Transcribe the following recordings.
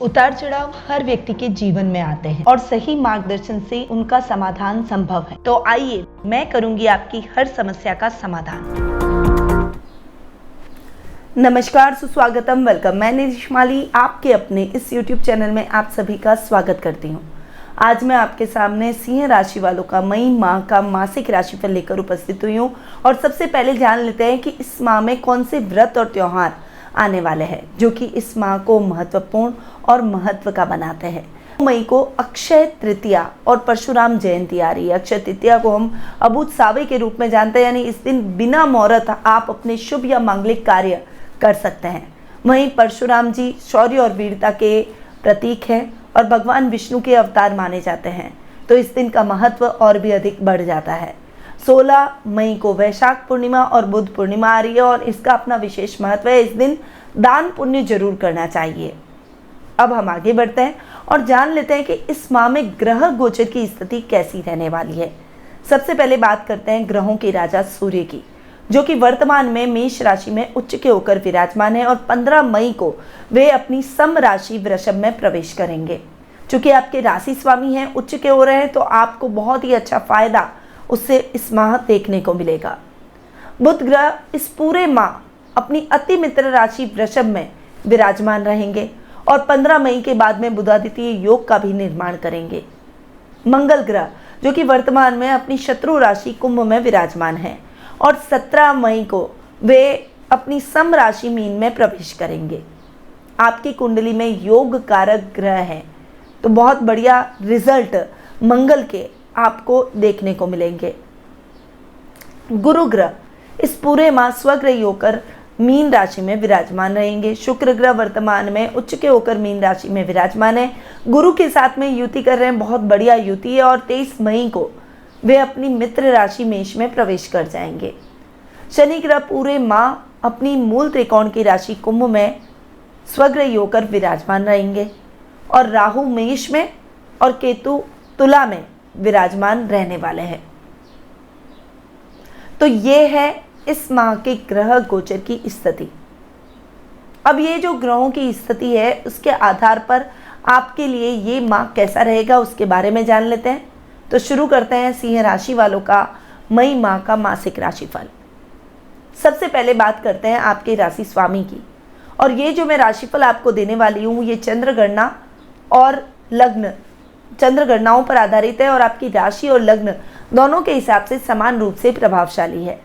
उतार चढ़ाव हर व्यक्ति के जीवन में आते हैं और सही मार्गदर्शन से उनका समाधान संभव है। तो आइए मैं करूंगी आपकी हर समस्या का समाधान। नमस्कार, सुस्वागतम, वेलकम। मैं निशिमाली आपके अपने इस YouTube चैनल में आप सभी का स्वागत करती हूँ। आज मैं आपके सामने सिंह राशि वालों का मई माह का मासिक राशिफल लेकर उपस्थित हुई हूँ। और सबसे पहले जान लेते हैं कि इस माह में कौन से व्रत और त्योहार आने वाले हैं जो कि इस माह को महत्वपूर्ण और महत्व का बनाते हैं। मई को अक्षय तृतीया और परशुराम जयंती आ रही है। अक्षय तृतीया को हम अबूझ सावे के रूप में जानते हैं, यानी इस दिन बिना मुहूर्त आप अपने शुभ या मांगलिक कार्य कर सकते हैं। वहीं परशुराम जी शौर्य और वीरता के प्रतीक हैं और भगवान विष्णु के अवतार माने जाते हैं, तो इस दिन का महत्व और भी अधिक बढ़ जाता है। 16 मई को वैशाख पूर्णिमा और बुद्ध पूर्णिमा आ रही है और इसका अपना विशेष महत्व है। इस दिन दान पुण्य जरूर करना चाहिए। अब हम आगे बढ़ते हैं और जान लेते हैं कि इस माह में ग्रह गोचर की स्थिति कैसी रहने वाली है। सबसे पहले बात करते हैं ग्रहों के राजा सूर्य की, जो कि वर्तमान में मेष राशि में उच्च के होकर विराजमान है और 15 मई को वे अपनी सम राशि वृषभ में प्रवेश करेंगे। चूंकि आपके राशि स्वामी हैं, उच्च के हो रहे हैं, तो आपको बहुत ही अच्छा फायदा उससे इस माह देखने को मिलेगा। बुध ग्रह इस पूरे माह अपनी अति मित्र राशि वृषभ में विराजमान रहेंगे और 15 मई के बाद में बुधादित्य योग का भी निर्माण करेंगे। मंगल ग्रह जो कि वर्तमान में अपनी शत्रु राशि कुंभ में विराजमान है और 17 मई को वे अपनी सम राशि मीन में प्रवेश करेंगे। आपकी कुंडली में योग कारक ग्रह हैं, तो बहुत बढ़िया रिजल्ट मंगल के आपको देखने को मिलेंगे। गुरु ग्रह इस पूरे माह स्वग्रही होकर मीन राशि में विराजमान रहेंगे। शुक्र ग्रह वर्तमान में उच्च के होकर मीन राशि में विराजमान है, गुरु के साथ में युति कर रहे हैं, बहुत बढ़िया युति है और 23 मई को वे अपनी मित्र राशि मेष में प्रवेश कर जाएंगे। शनि ग्रह पूरे माह अपनी मूल त्रिकोण की राशि कुंभ में स्वग्रही होकर विराजमान रहेंगे और राहु मेष में और केतु तुला में विराजमान रहने वाले हैं। तो ये है इस माह के ग्रह गोचर की स्थिति। अब ये जो ग्रहों की स्थिति है उसके आधार पर आपके लिए ये माह कैसा रहेगा उसके बारे में जान लेते हैं। तो शुरू करते हैं सिंह राशि वालों का मई माह का मासिक राशिफल। सबसे पहले बात करते हैं आपके राशि स्वामी की, और ये जो मैं राशिफल आपको देने वाली हूँ ये चंद्र गणना और लग्न चंद्र गणनाओं पर आधारित है और आपकी राशि और लग्न दोनों के हिसाब से समान रूप से प्रभावशाली है।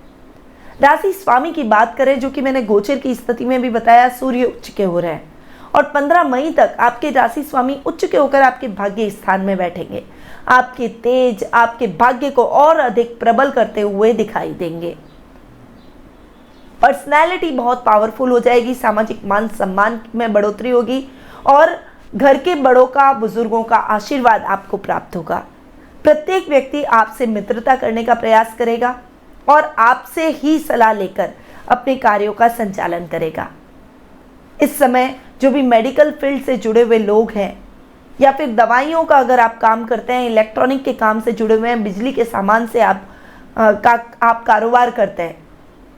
राशि स्वामी की बात करें, जो कि मैंने गोचर की स्थिति में भी बताया, सूर्य उच्च के हो रहे हैं और 15 मई तक आपके राशि स्वामी उच्च के होकर आपके भाग्य स्थान में बैठेंगे। आपके तेज आपके भाग्य को और अधिक प्रबल करते हुए दिखाई देंगे। पर्सनैलिटी बहुत पावरफुल हो जाएगी, सामाजिक मान सम्मान में बढ़ोतरी होगी और घर के बड़ों का, बुजुर्गों का आशीर्वाद आपको प्राप्त होगा। प्रत्येक व्यक्ति आपसे मित्रता करने का प्रयास करेगा और आपसे ही सलाह लेकर अपने कार्यों का संचालन करेगा। इस समय जो भी मेडिकल फील्ड से जुड़े हुए लोग हैं या फिर दवाइयों का अगर आप काम करते हैं, इलेक्ट्रॉनिक के काम से जुड़े हुए हैं, बिजली के सामान से आप कारोबार करते हैं,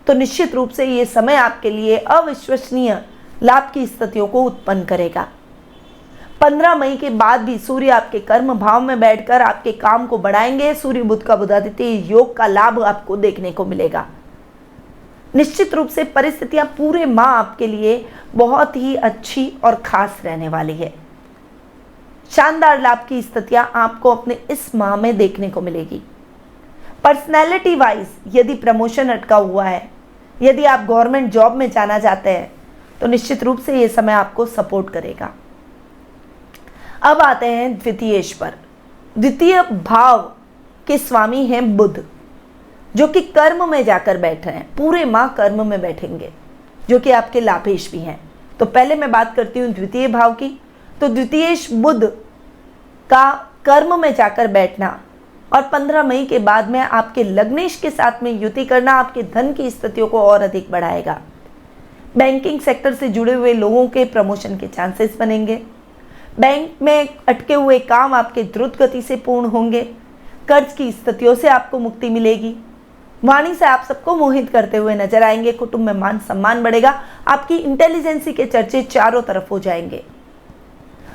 तो निश्चित रूप से ये समय आपके लिए अविश्वसनीय लाभ की स्थितियों को उत्पन्न करेगा। 15 मई के बाद भी सूर्य आपके कर्म भाव में बैठकर आपके काम को बढ़ाएंगे। सूर्य बुध का बुधादित्य योग का लाभ आपको देखने को मिलेगा। निश्चित रूप से परिस्थितियां पूरे माह आपके लिए बहुत ही अच्छी और खास रहने वाली है। शानदार लाभ की स्थितियां आपको अपने इस माह में देखने को मिलेगी। पर्सनैलिटी वाइज यदि प्रमोशन अटका हुआ है, यदि आप गवर्नमेंट जॉब में जाना चाहते हैं, तो निश्चित रूप से ये समय आपको सपोर्ट करेगा। अब आते हैं द्वितीयेश पर। द्वितीय भाव के स्वामी हैं बुध, जो कि कर्म में जाकर बैठ रहे हैं, पूरे माह कर्म में बैठेंगे, जो कि आपके लाभेश भी हैं। तो पहले मैं बात करती हूँ द्वितीय भाव की। तो द्वितीयेश बुध का कर्म में जाकर बैठना और 15 मई के बाद में आपके लग्नेश के साथ में युति करना आपके धन की स्थितियों को और अधिक बढ़ाएगा। बैंकिंग सेक्टर से जुड़े हुए लोगों के प्रमोशन के चांसेस बनेंगे। बैंक में अटके हुए काम आपके द्रुत गति से पूर्ण होंगे। कर्ज की स्थितियों से आपको मुक्ति मिलेगी। वाणी से आप सबको मोहित करते हुए नजर आएंगे। कुटुंब में मान सम्मान बढ़ेगा। आपकी इंटेलिजेंसी के चर्चे चारों तरफ हो जाएंगे।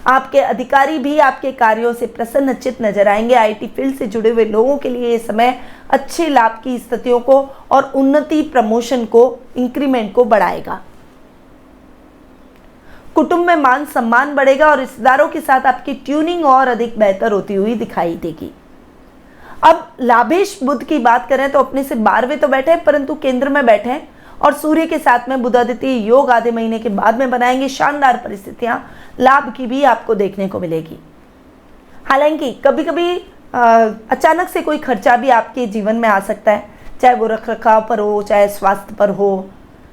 आपके अधिकारी भी आपके कार्यों से प्रसन्नचित्त नजर आएंगे। आईटी फील्ड से जुड़े हुए लोगों के लिए ये समय अच्छे लाभ की स्थितियों को और उन्नति, प्रमोशन को, इंक्रीमेंट को बढ़ाएगा। कुटुंब में मान सम्मान बढ़ेगा और रिश्तेदारों के साथ आपकी ट्यूनिंग और अधिक बेहतर होती हुई दिखाई देगी। अब लाभेश बुध की बात करें तो अपने से 12वें तो बैठे हैं परंतु केंद्र में बैठे हैं और सूर्य के साथ में बुध आदित्य योग आधे महीने के बाद में बनाएंगे। शानदार परिस्थितियां लाभ की भी आपको देखने को मिलेगी। हालांकि कभी कभी अचानक से कोई खर्चा भी आपके जीवन में आ सकता है, चाहे वो रखरखाव पर हो, चाहे स्वास्थ्य पर हो,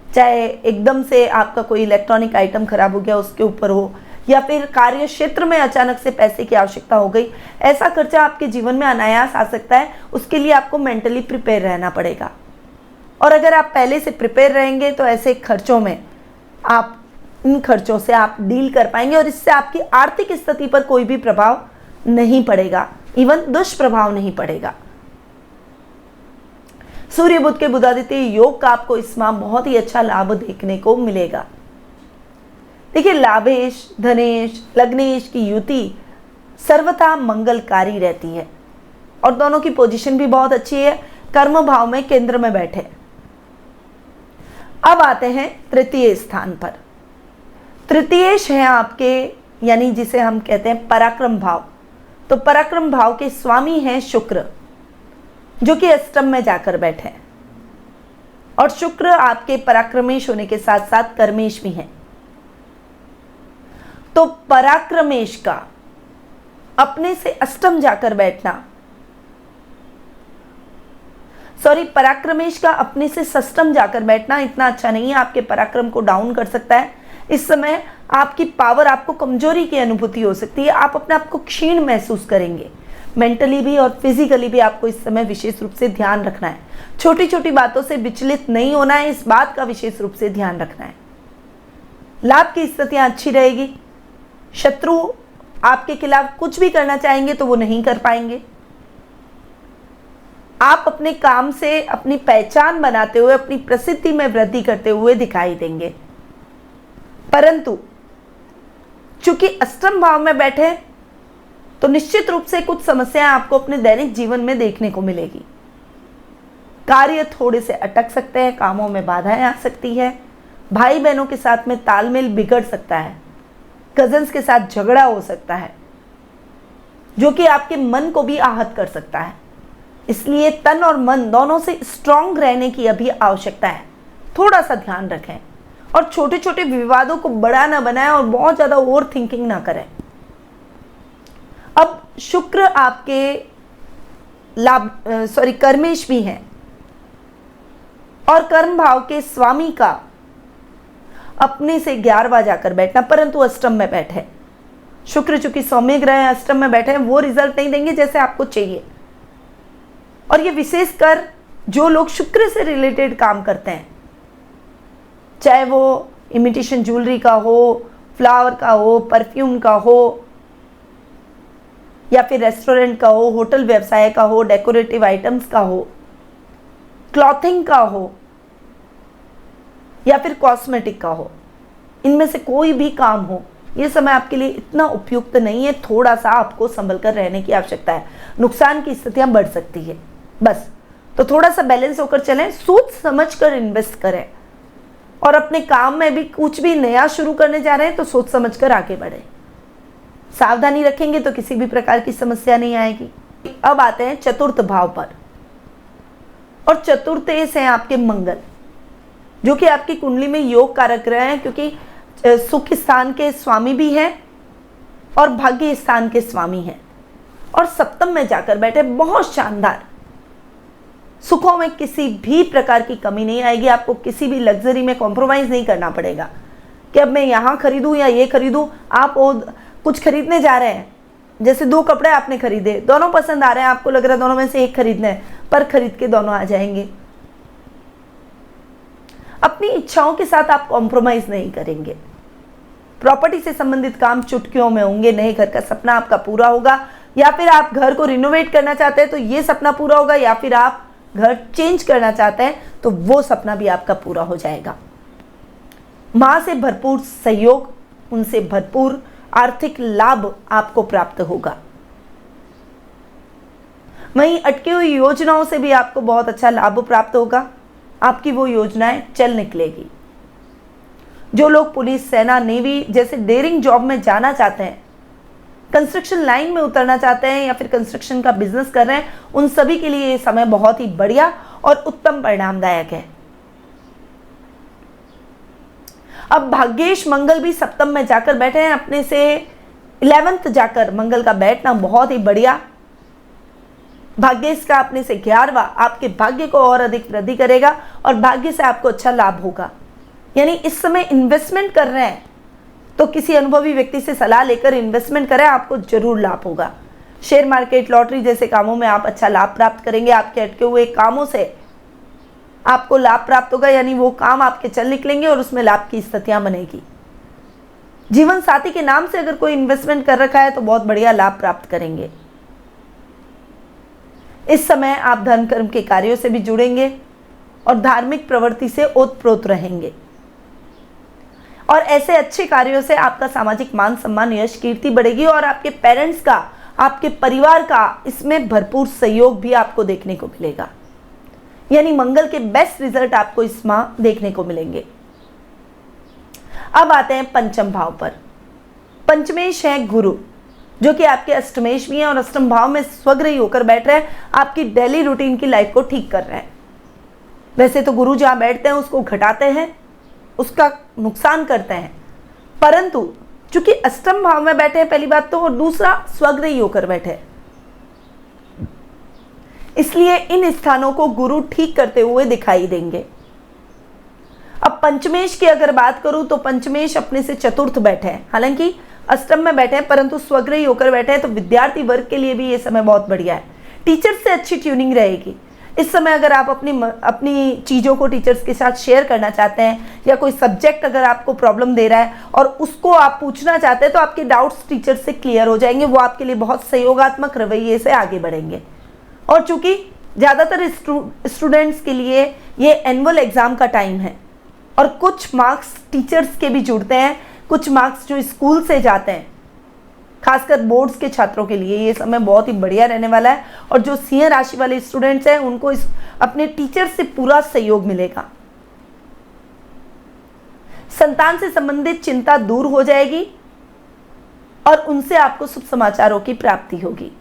चाहे एकदम से आपका कोई इलेक्ट्रॉनिक आइटम खराब हो गया उसके ऊपर हो, या फिर कार्य क्षेत्र में अचानक से पैसे की आवश्यकता हो गई। ऐसा खर्चा आपके जीवन में अनायास आ सकता है, उसके लिए आपको मेंटली प्रिपेयर रहना पड़ेगा। और अगर आप पहले से प्रिपेयर रहेंगे तो ऐसे खर्चों में आप इन खर्चों से आप डील कर पाएंगे और इससे आपकी आर्थिक स्थिति पर कोई भी प्रभाव नहीं पड़ेगा, इवन दुष्प्रभाव नहीं पड़ेगा। सूर्य बुध के बुधादित्य योग का आपको इस माह बहुत ही अच्छा लाभ देखने को मिलेगा। देखिए, लाभेश, धनेश, लग्नेश की युति सर्वथा मंगलकारी रहती है और दोनों की पोजीशन भी बहुत अच्छी है। कर्म भाव में केंद्र में बैठे। अब आते हैं तृतीय स्थान पर। तृतीयेश है आपके, यानी जिसे हम कहते हैं पराक्रम भाव। तो पराक्रम भाव के स्वामी हैं शुक्र, जो कि अष्टम में जाकर बैठे हैं और शुक्र आपके पराक्रमेश होने के साथ साथ कर्मेश भी हैं। तो पराक्रमेश का अपने से अष्टम जाकर बैठना, पराक्रमेश का अपने से षष्टम जाकर बैठना इतना अच्छा नहीं है, आपके पराक्रम को डाउन कर सकता है। इस समय आपकी पावर, आपको कमजोरी की अनुभूति हो सकती है, आप अपने आप को क्षीण महसूस करेंगे। मेंटली भी और फिजिकली भी आपको इस समय विशेष रूप से ध्यान रखना है। छोटी छोटी बातों से विचलित नहीं होना है, इस बात का विशेष रूप से ध्यान रखना है। लाभ की स्थितियां अच्छी रहेगी। शत्रु आपके खिलाफ कुछ भी करना चाहेंगे तो वो नहीं कर पाएंगे। आप अपने काम से अपनी पहचान बनाते हुए, अपनी प्रसिद्धि में वृद्धि करते हुए दिखाई देंगे। परंतु चूंकि अष्टम भाव में बैठे तो निश्चित रूप से कुछ समस्याएं आपको अपने दैनिक जीवन में देखने को मिलेगी। कार्य थोड़े से अटक सकते हैं, कामों में बाधाएं आ सकती है, भाई बहनों के साथ में तालमेल बिगड़ सकता है, कजन्स के साथ झगड़ा हो सकता है, जो कि आपके मन को भी आहत कर सकता है। इसलिए तन और मन दोनों से स्ट्रांग रहने की अभी आवश्यकता है। थोड़ा सा ध्यान रखें और छोटे छोटे विवादों को बड़ा ना बनाएं और बहुत ज्यादा ओवर थिंकिंग ना करें। अब शुक्र आपके कर्मेश भी हैं और कर्म भाव के स्वामी का अपने से 11वां जाकर बैठना, परंतु अष्टम में बैठे। शुक्र चूंकि सौम्य ग्रह अष्टम में बैठे हैं, वो रिजल्ट नहीं देंगे जैसे आपको चाहिए। और ये विशेषकर जो लोग शुक्र से रिलेटेड काम करते हैं, चाहे वो इमिटेशन ज्वेलरी का हो, फ्लावर का हो, परफ्यूम का हो, या फिर रेस्टोरेंट का हो, होटल व्यवसाय का हो, डेकोरेटिव आइटम्स का हो, क्लॉथिंग का हो, या फिर कॉस्मेटिक का हो, इनमें से कोई भी काम हो, ये समय आपके लिए इतना उपयुक्त नहीं है। थोड़ा सा आपको संभल कर रहने की आवश्यकता है। नुकसान की स्थितियां बढ़ सकती है, बस। तो थोड़ा सा बैलेंस होकर चलें, सोच समझ कर इन्वेस्ट करें और अपने काम में भी कुछ भी नया शुरू करने जा रहे हैं तो सोच समझ कर आगे बढ़े। सावधानी रखेंगे तो किसी भी प्रकार की समस्या नहीं आएगी। अब आते हैं चतुर्थ भाव पर, और चतुर्थ से आपके मंगल, जो कि आपकी कुंडली में योग कारक ग्रह हैं, क्योंकि सुख स्थान के स्वामी भी हैं और भाग्य स्थान के स्वामी हैं और सप्तम में जाकर बैठे। बहुत शानदार। सुखों में किसी भी प्रकार की कमी नहीं आएगी। आपको किसी भी लग्जरी में कॉम्प्रोमाइज नहीं करना पड़ेगा कि अब मैं यहाँ खरीदूं या ये खरीदूं। आप कुछ खरीदने जा रहे हैं, जैसे 2 कपड़े आपने खरीदे, दोनों पसंद आ रहे हैं, आपको लग रहा है दोनों में से एक खरीदना है, पर खरीद के दोनों आ जाएंगे। अपनी इच्छाओं के साथ आप कॉम्प्रोमाइज नहीं करेंगे। प्रॉपर्टी से संबंधित काम चुटकियों में होंगे। नए घर का सपना आपका पूरा होगा, या फिर आप घर को रिनोवेट करना चाहते हैं तो ये सपना पूरा होगा, या फिर आप घर चेंज करना चाहते हैं तो वो सपना भी आपका पूरा हो जाएगा। मां से भरपूर सहयोग, उनसे भरपूर आर्थिक लाभ आपको प्राप्त होगा। वहीं अटकी हुई योजनाओं से भी आपको बहुत अच्छा लाभ प्राप्त होगा, आपकी वो योजनाएं चल निकलेगी। जो लोग पुलिस, सेना, नेवी जैसे डेयरिंग जॉब में जाना चाहते हैं, कंस्ट्रक्शन लाइन में उतरना चाहते हैं या फिर कंस्ट्रक्शन का बिजनेस कर रहे हैं, उन सभी के लिए ये समय बहुत ही बढ़िया और उत्तम परिणामदायक है। अब भाग्येश मंगल भी सप्तम में जाकर बैठे हैं, अपने से 11th जाकर मंगल का बैठना बहुत ही बढ़िया। भाग्येश का अपने से 11वां आपके भाग्य को और अधिक वृद्धि करेगा और भाग्य से आपको अच्छा लाभ होगा। यानी इस समय इन्वेस्टमेंट कर रहे हैं तो किसी अनुभवी व्यक्ति से सलाह लेकर इन्वेस्टमेंट करें, आपको जरूर लाभ होगा। शेयर मार्केट, लॉटरी जैसे कामों में आप अच्छा लाभ प्राप्त करेंगे। आपके अटके हुए कामों से आपको लाभ प्राप्त होगा, यानी वो काम आपके चल निकलेंगे और उसमें लाभ की स्थितियां बनेगी। जीवन साथी के नाम से अगर कोई इन्वेस्टमेंट कर रखा है तो बहुत बढ़िया लाभ प्राप्त करेंगे। इस समय आप धर्म कर्म के कार्यों से भी जुड़ेंगे और धार्मिक प्रवृत्ति से ओतप्रोत रहेंगे और ऐसे अच्छे कार्यों से आपका सामाजिक मान सम्मान, यश, कीर्ति बढ़ेगी और आपके पेरेंट्स का, आपके परिवार का इसमें भरपूर सहयोग भी आपको देखने को मिलेगा। यानी मंगल के बेस्ट रिजल्ट आपको इस माह देखने को मिलेंगे। अब आते हैं पंचम भाव पर। पंचमेश है गुरु, जो कि आपके अष्टमेश भी हैं और अष्टम भाव में स्वग्रही होकर बैठ रहे हैं, आपकी डेली रूटीन की लाइफ को ठीक कर रहे हैं। वैसे तो गुरु जहां बैठते हैं उसको घटाते हैं, उसका नुकसान करते हैं, परंतु चूंकि अष्टम भाव में बैठे हैं पहली बात तो, और दूसरा स्वग्रही होकर बैठे हैं, इसलिए इन स्थानों को गुरु ठीक करते हुए दिखाई देंगे। अब पंचमेश की अगर बात करूं तो पंचमेश अपने से चतुर्थ बैठे हैं, हालांकि अष्टम में बैठे हैं परंतु स्वग्रही होकर बैठे हैं, तो विद्यार्थी वर्ग के लिए भी ये समय बहुत बढ़िया है। टीचर्स से अच्छी ट्यूनिंग रहेगी इस समय। अगर आप अपनी चीज़ों को टीचर्स के साथ शेयर करना चाहते हैं या कोई सब्जेक्ट अगर आपको प्रॉब्लम दे रहा है और उसको आप पूछना चाहते हैं तो आपके डाउट्स टीचर से क्लियर हो जाएंगे, वो आपके लिए बहुत सहयोगात्मक रवैये से आगे बढ़ेंगे। और चूंकि ज़्यादातर स्टूडेंट्स के लिए ये एनुअल एग्जाम का टाइम है और कुछ मार्क्स टीचर्स के भी जुड़ते हैं, कुछ मार्क्स जो स्कूल से जाते हैं, खासकर बोर्ड्स के छात्रों के लिए ये समय बहुत ही बढ़िया रहने वाला है। और जो सिंह राशि वाले स्टूडेंट्स हैं उनको अपने टीचर से पूरा सहयोग मिलेगा। संतान से संबंधित चिंता दूर हो जाएगी और उनसे आपको शुभ समाचारों की प्राप्ति होगी।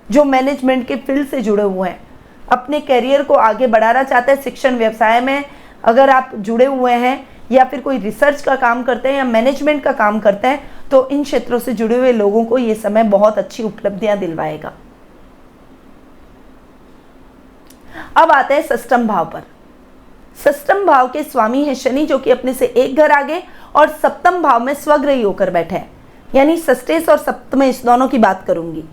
जो मैनेजमेंट के फील्ड से जुड़े हुए हैं, अपने करियर को आगे बढ़ाना चाहते हैं, शिक्षण व्यवसाय में अगर आप जुड़े हुए हैं या फिर कोई रिसर्च का काम करते हैं या मैनेजमेंट का काम करते हैं, तो इन क्षेत्रों से जुड़े हुए लोगों को ये समय बहुत अच्छी उपलब्धियां दिलवाएगा। अब आते हैं षष्ठम भाव पर। षष्ठम भाव के स्वामी है शनि, जो कि अपने से एक घर आगे और सप्तम भाव में स्वग्रही होकर बैठे हैं। यानी षष्ठेश और सप्तमेश दोनों की बात करूंगी।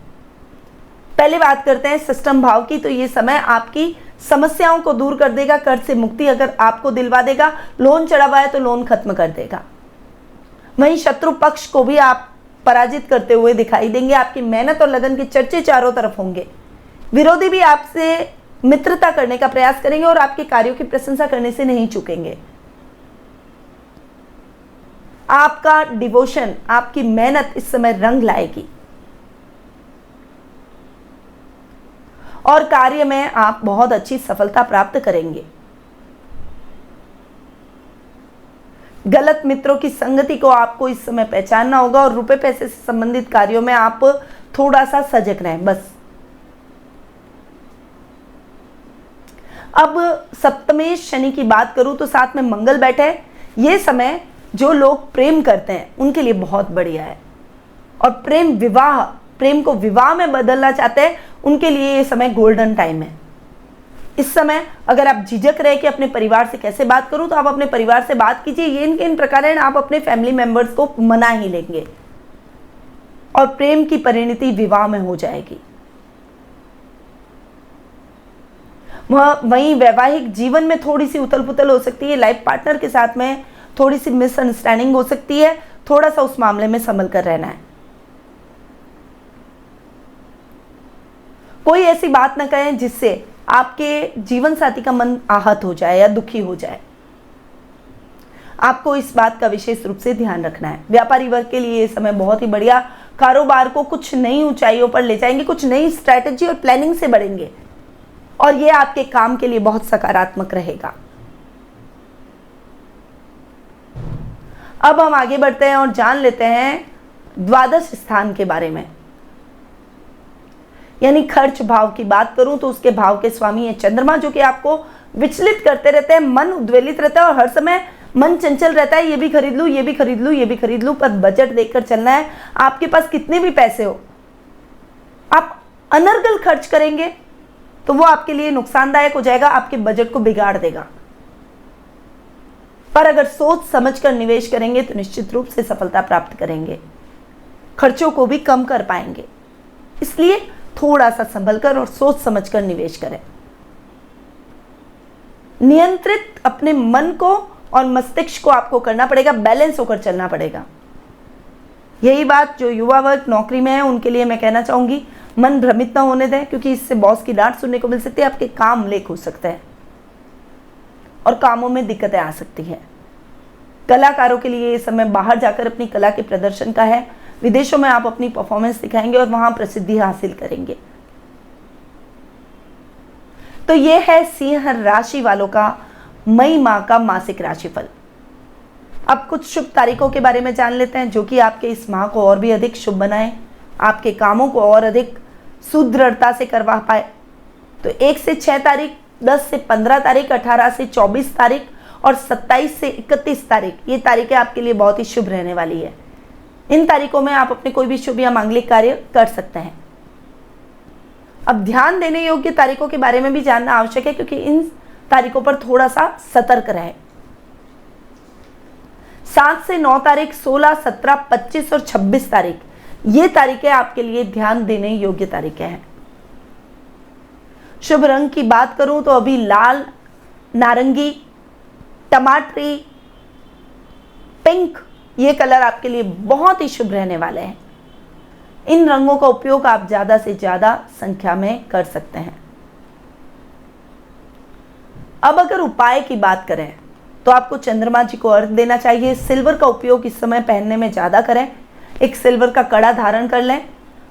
पहले बात करते हैं षष्ठम भाव की, तो ये समय आपकी समस्याओं को दूर कर देगा, कर्ज से मुक्ति अगर आपको दिलवा देगा, लोन चढ़ा हुआ है तो लोन खत्म कर देगा। वहीं शत्रु पक्ष को भी आप पराजित करते हुए दिखाई देंगे। आपकी मेहनत और लगन के चर्चे चारों तरफ होंगे। विरोधी भी आपसे मित्रता करने का प्रयास करेंगे और आपके कार्यों की प्रशंसा करने से नहीं चूकेंगे। आपका डिवोशन, आपकी मेहनत इस समय रंग लाएगी और कार्य में आप बहुत अच्छी सफलता प्राप्त करेंगे। गलत मित्रों की संगति को आपको इस समय पहचानना होगा और रुपए पैसे से संबंधित कार्यों में आप थोड़ा सा सजग रहें बस। अब सप्तमेश शनि की बात करूं तो साथ में मंगल बैठे हैं। ये समय जो लोग प्रेम करते हैं उनके लिए बहुत बढ़िया है और प्रेम को विवाह में बदलना चाहते हैं उनके लिए ये समय गोल्डन टाइम है। इस समय अगर आप झिझक रहे कि अपने परिवार से कैसे बात करूं, तो आप अपने परिवार से बात कीजिए। ये इन प्रकार आप अपने फैमिली मेंबर्स को मना ही लेंगे और प्रेम की परिणति विवाह में हो जाएगी। वहीं वैवाहिक जीवन में थोड़ी सी उथल पुथल हो सकती है। लाइफ पार्टनर के साथ में थोड़ी सी मिसअंडरस्टैंडिंग हो सकती है, थोड़ा सा उस मामले में संभल कर रहना है। कोई ऐसी बात ना कहें जिससे आपके जीवन साथी का मन आहत हो जाए या दुखी हो जाए। आपको इस बात का विशेष रूप से ध्यान रखना है। व्यापारी वर्ग के लिए ये समय बहुत ही बढ़िया, कारोबार को कुछ नई ऊंचाइयों पर ले जाएंगे, कुछ नई स्ट्रैटेजी और प्लानिंग से बढ़ेंगे और ये आपके काम के लिए बहुत सकारात्मक रहेगा। अब हम आगे बढ़ते हैं और जान लेते हैं द्वादश स्थान के बारे में, यानी खर्च भाव की बात करूं तो उसके भाव के स्वामी है चंद्रमा, जो कि आपको विचलित करते रहते हैं, मन उद्वेलित रहता है और हर समय मन चंचल रहता है, ये भी खरीद लूं, ये भी खरीद लूं, ये भी खरीद लूं, पर बजट देखकर चलना है। आपके पास कितने भी पैसे हो, आप अनर्गल खर्च करेंगे तो वो आपके लिए नुकसानदायक हो जाएगा, आपके बजट को बिगाड़ देगा। पर अगर सोच समझकर निवेश करेंगे तो निश्चित रूप से सफलता प्राप्त करेंगे, खर्चों को भी कम कर पाएंगे। इसलिए थोड़ा सा संभलकर और सोच समझकर निवेश करें। नियंत्रित अपने मन को और मस्तिष्क को आपको करना पड़ेगा, बैलेंस होकर चलना पड़ेगा। यही बात जो युवा वर्ग नौकरी में है उनके लिए मैं कहना चाहूंगी, मन भ्रमित न होने दें, क्योंकि इससे बॉस की डांट सुनने को मिल सकती है, आपके काम लेख हो सकते हैं और कामों में दिक्कतें आ सकती हैं। कलाकारों के लिए ये समय बाहर जाकर अपनी कला के प्रदर्शन का है। विदेशों में आप अपनी परफॉर्मेंस दिखाएंगे और वहां प्रसिद्धि हासिल करेंगे। तो ये है सिंह राशि वालों का मई माह का मासिक राशिफल। अब कुछ शुभ तारीखों के बारे में जान लेते हैं जो कि आपके इस माह को और भी अधिक शुभ बनाए, आपके कामों को और अधिक सुदृढ़ता से करवा पाए। तो 1 से 6 तारीख, 10 से 15 तारीख, 18 से 24 तारीख और 27 से 31 तारीख, ये तारीखें आपके लिए बहुत ही शुभ रहने वाली है। इन तारीखों में आप अपने कोई भी शुभ या मांगलिक कार्य कर सकते हैं। अब ध्यान देने योग्य तारीखों के बारे में भी जानना आवश्यक है, क्योंकि इन तारीखों पर थोड़ा सा सतर्क रहे। 7 से 9 तारीख, 16, 17, 25 और 26 तारीख, ये तारीखें आपके लिए ध्यान देने योग्य तारीखें हैं। शुभ रंग की बात करूं तो अभी लाल, नारंगी, टमाटरी, पिंक, ये कलर आपके लिए बहुत ही शुभ रहने वाले हैं। इन रंगों का उपयोग आप ज्यादा से ज्यादा संख्या में कर सकते हैं। अब अगर उपाय की बात करें तो आपको चंद्रमा जी को अर्घ देना चाहिए। सिल्वर का उपयोग इस समय पहनने में ज्यादा करें। एक सिल्वर का कड़ा धारण कर लें।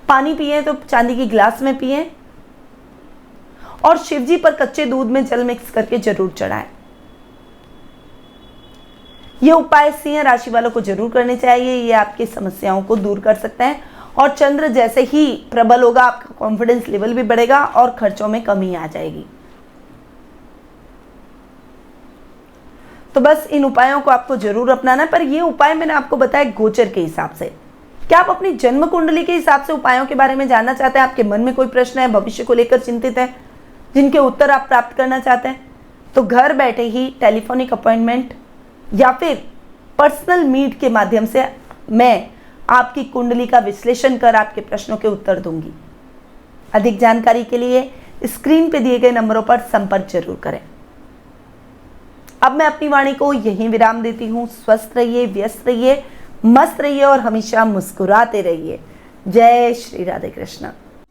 पानी पिए तो चांदी की गिलास में पिए और शिवजी पर कच्चे दूध में जल मिक्स करके जरूर चढ़ाएं। ये उपाय सिंह राशि वालों को जरूर करने चाहिए। ये आपकी समस्याओं को दूर कर सकते हैं और चंद्र जैसे ही प्रबल होगा आपका कॉन्फिडेंस लेवल भी बढ़ेगा और खर्चों में कमी आ जाएगी। तो बस इन उपायों को आपको जरूर अपनाना है, पर ये उपाय मैंने आपको बताया गोचर के हिसाब से। क्या आप अपनी जन्म कुंडली के हिसाब से उपायों के बारे में जानना चाहते हैं? आपके मन में कोई प्रश्न है, भविष्य को लेकर चिंतित है, जिनके उत्तर आप प्राप्त करना चाहते हैं, तो घर बैठे ही टेलीफोनिक अपॉइंटमेंट या फिर पर्सनल मीट के माध्यम से मैं आपकी कुंडली का विश्लेषण कर आपके प्रश्नों के उत्तर दूंगी। अधिक जानकारी के लिए स्क्रीन पे दिए गए नंबरों पर संपर्क जरूर करें। अब मैं अपनी वाणी को यहीं विराम देती हूँ। स्वस्थ रहिए, व्यस्त रहिए, मस्त रहिए और हमेशा मुस्कुराते रहिए। जय श्री राधे कृष्ण।